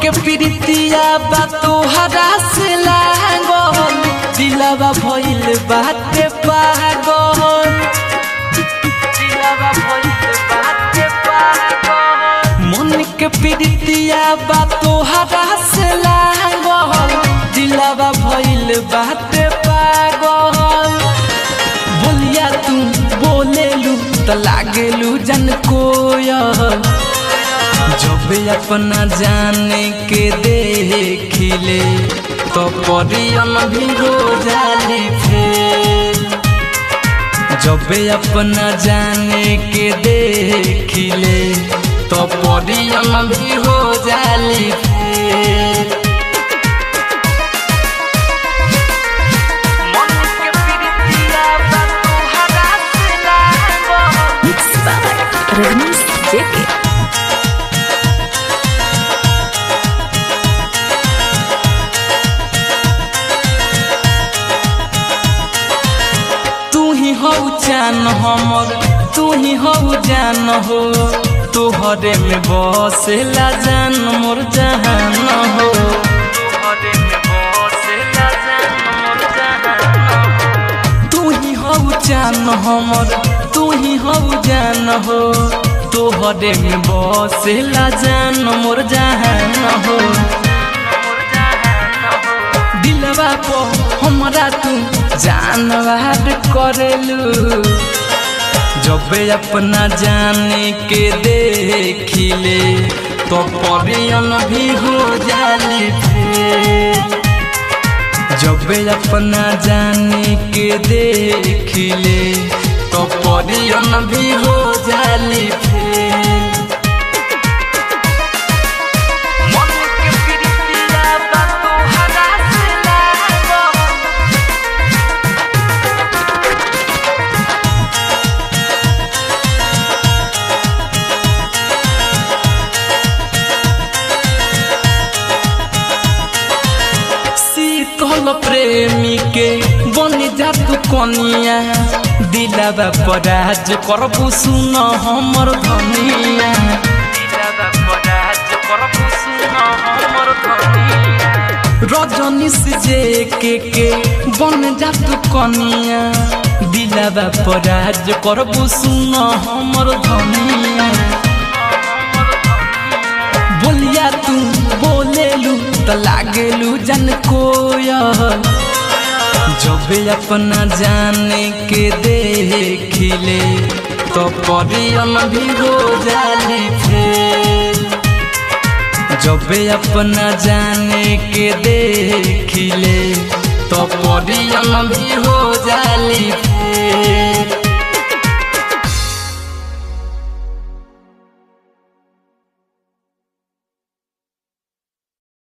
के प्रीतिया बा तोहरा से लागल दिलवा भइल बाटे पागल दिलवा भइल बाटे पागल मन के प्रीतिया बा तोहरा से लागल दिलवा भइल बाटे पागल बोलिया तू बोलेलू त लागेलू जन कोयल जब अपना जाने के देखिले तो परियन भी हो जाली फेल जब अपना जाने के देखिले तो परियन भी हो जाली फेल रजनीश जेके हो जान हमर तू ही हो जान हो तोहरे में बसेला जान मोर जहान हो तोहरे में बसेला जान मोर जहान तू ही हो जान हमर तू ही हो जान हो तोहरे में बसेला जान मोर जहान हो दिलवा को हमरा तू जानवार करेलू जब अपना जाने के देखिले तो परियन भी हो जाली फेल जब अपना जाने के देखिले तो परियन भी हो जाली फेल प्रेमी के बन जा तू कनिया दिलवा पराज करबू सुन हमर धनिया दिलवा पराज करबू सुन हमर धनिया रजनीश जेके बन जा तू कनिया दिलवा पराज करबू सुन हमर धनिया बोलिया तू बोलेलू त लागेलू जन कोयल जब अपना जाने के देखिले तो परियन भी हो जाली फेल जब अपना जाने के देखिले तो परियन भी हो जाली फेल।